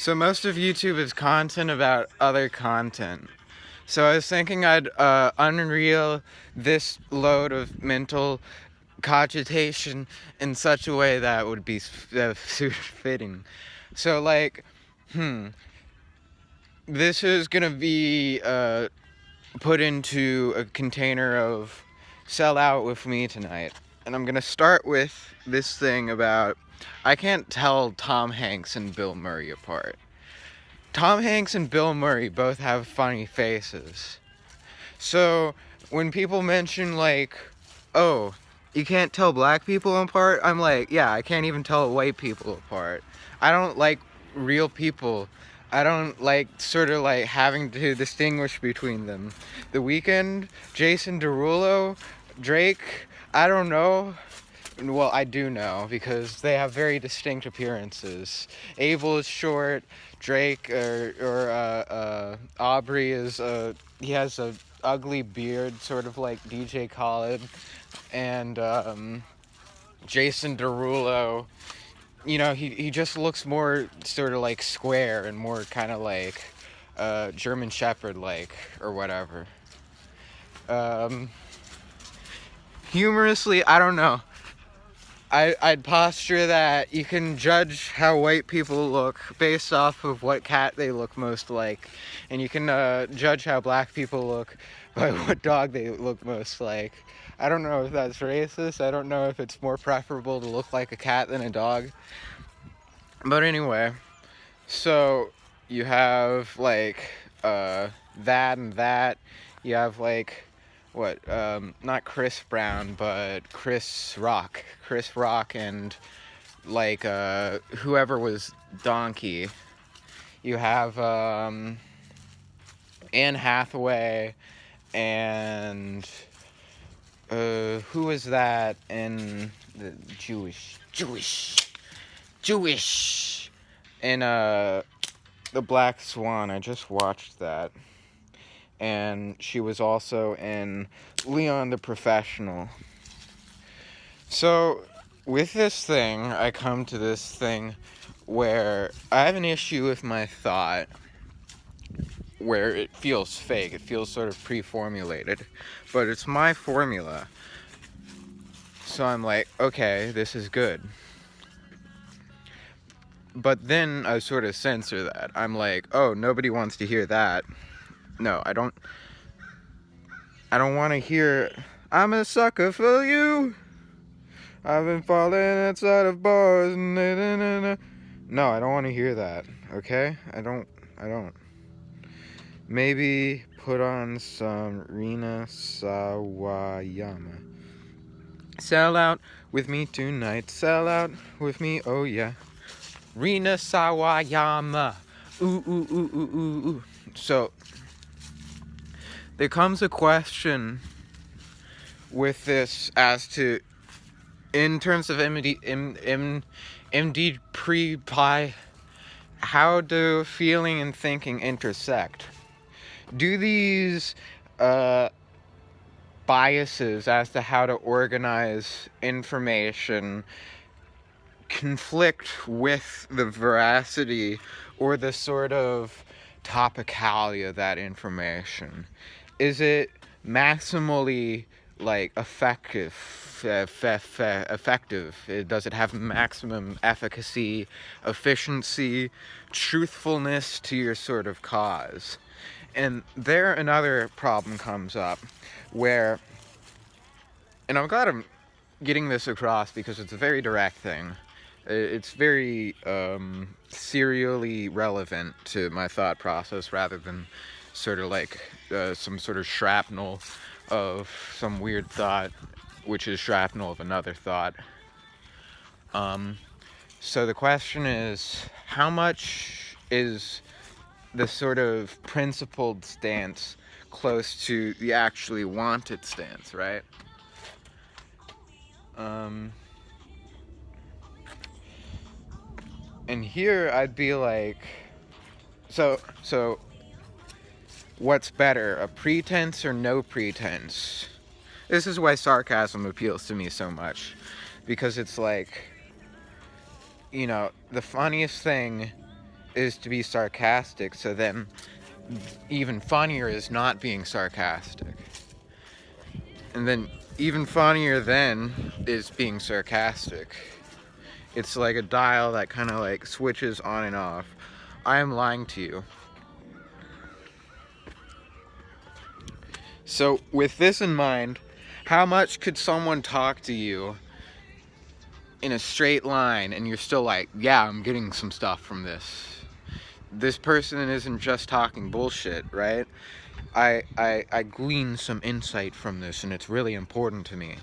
So most of YouTube is content about other content. So I was thinking I'd unreel this load of mental cogitation in such a way that would be fitting. So this is gonna be put into a container of sell out with me tonight. And I'm gonna start with this thing about I can't tell Tom Hanks and Bill Murray apart. Tom Hanks and Bill Murray both have funny faces. So when people mention oh, you can't tell black people apart, I'm like, yeah, I can't even tell white people apart. I don't like real people. I don't like having to distinguish between them. The Weeknd, Jason Derulo, Drake, I don't know. Well, I do know because they have very distinct appearances. Abel is short. Drake or Aubrey is he has a ugly beard, sort of like DJ Khaled, and Jason Derulo. He just looks more sort of like square and more kind of like German Shepherd like or whatever. Humorously, I don't know. I'd posture that you can judge how white people look based off of what cat they look most like, and you can judge how black people look by what dog they look most like. I don't know if that's racist. I don't know if it's more preferable to look like a cat than a dog. But anyway, so you have that and that. You have not Chris Brown, but Chris Rock and whoever was Donkey. You have Anne Hathaway and who was that in the Jewish in The Black Swan. I just watched that. And she was also in Leon the Professional. So, with this thing, I come to this thing where I have an issue with my thought where it feels fake. It feels sort of pre-formulated. But it's my formula. So I'm like, okay, this is good. But then I sort of censor that. I'm like, oh, nobody wants to hear that. No, I don't want to hear, I'm a sucker for you. I've been falling outside of bars. No, I don't want to hear that. Okay? I don't. Maybe put on some Rina Sawayama. Sell out with me tonight. Sell out with me, oh yeah. Rina Sawayama. Ooh, ooh, ooh, ooh, ooh, ooh. So, there comes a question with this as to, in terms of MD pre-pi, how do feeling and thinking intersect? Do these biases as to how to organize information conflict with the veracity or the sort of topicality of that information? Is it maximally effective? Does it have maximum efficacy, efficiency, truthfulness to your sort of cause? And there another problem comes up where, and I'm glad I'm getting this across because it's a very direct thing. It's very serially relevant to my thought process rather than sort of some sort of shrapnel of some weird thought, which is shrapnel of another thought. So the question is, how much is the sort of principled stance close to the actually wanted stance, right? And here I'd be like, so what's better, a pretense or no pretense? This is why sarcasm appeals to me so much, because it's the funniest thing is to be sarcastic, so then even funnier is not being sarcastic. And then even funnier then is being sarcastic. It's like a dial that kind of like switches on and off. I am lying to you. So with this in mind, how much could someone talk to you in a straight line and you're still like, yeah, I'm getting some stuff from this. This person isn't just talking bullshit, right? I glean some insight from this and it's really important to me.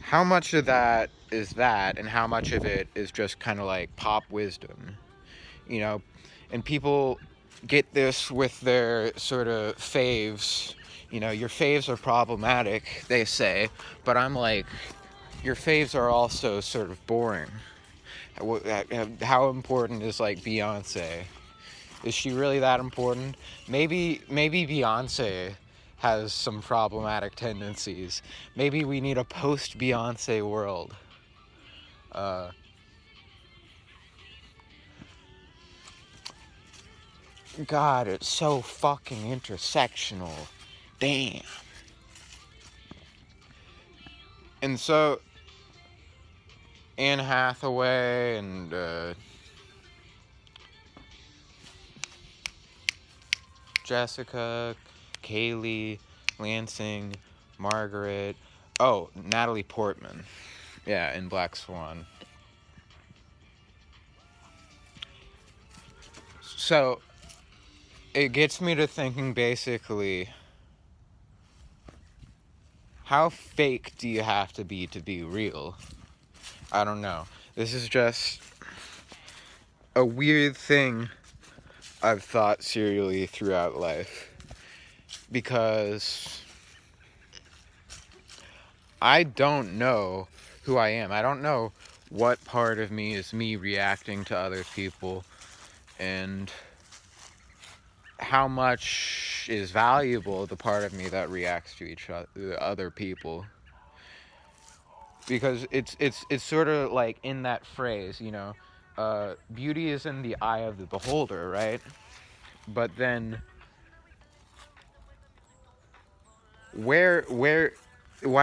How much of that is that, and how much of it is just kind of like pop wisdom? You know, and people get this with their sort of faves. You know, your faves are problematic, they say, but I'm like, your faves are also sort of boring. How important is like Beyonce? Is she really that important? Maybe Beyonce has some problematic tendencies. Maybe we need a post-Beyonce world. God, it's so fucking intersectional. Damn. And so, Anne Hathaway and Jessica, Kaylee, Lansing, Margaret. Oh, Natalie Portman. Yeah, in Black Swan. So, it gets me to thinking basically, how fake do you have to be real? I don't know. This is just a weird thing I've thought serially throughout life. Because I don't know who I am. I don't know what part of me is me reacting to other people and how much is valuable the part of me that reacts to other people. Because it's sort of like in that phrase, you know, beauty is in the eye of the beholder, right? But then why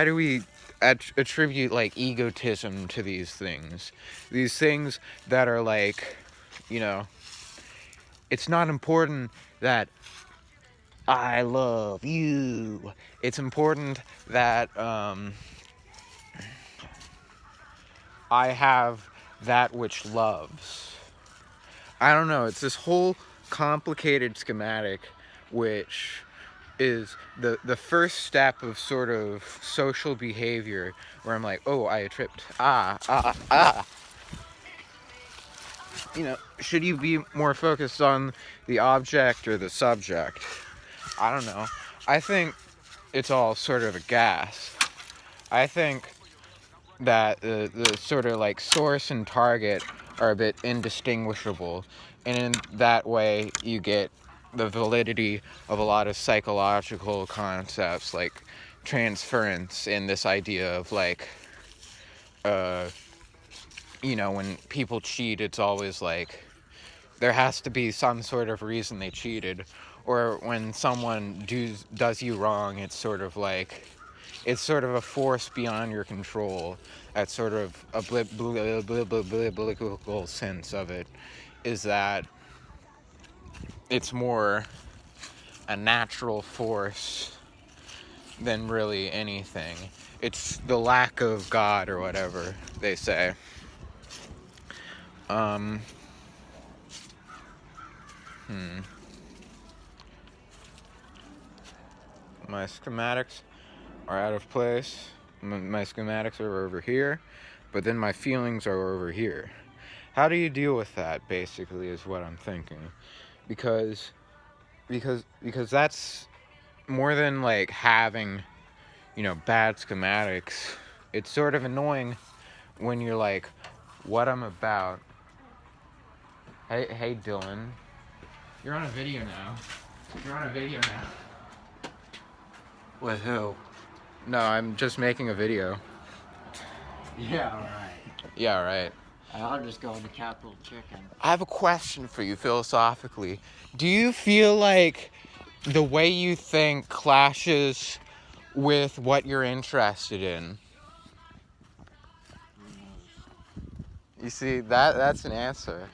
do we attribute like egotism to these things that are like, you know, it's not important that I love you, it's important that I have that which loves. I don't know, it's this whole complicated schematic which is the first step of sort of social behavior where I'm like, oh, I tripped. You know, should you be more focused on the object or the subject? I don't know. I think it's all sort of a gas. I think that the sort of like source and target are a bit indistinguishable, and in that way you get the validity of a lot of psychological concepts like transference and this idea of like you know, when people cheat, it's always like there has to be some sort of reason they cheated, or when someone does you wrong, it's sort of like it's sort of a force beyond your control. That sort of a biblical sense of it is that it's more a natural force than really anything. It's the lack of God or whatever they say. My schematics are out of place. My schematics are over here, but then my feelings are over here. How do you deal with that, basically, is what I'm thinking. Because that's more than like having, you know, bad schematics. It's sort of annoying when you're like, what I'm about. Hey Dylan. You're on a video now. You're on a video now. With who? No, I'm just making a video. Yeah, alright. Yeah, right. I'll just go into capital chicken. I have a question for you philosophically. Do you feel like the way you think clashes with what you're interested in? Who knows? You see, that's an answer.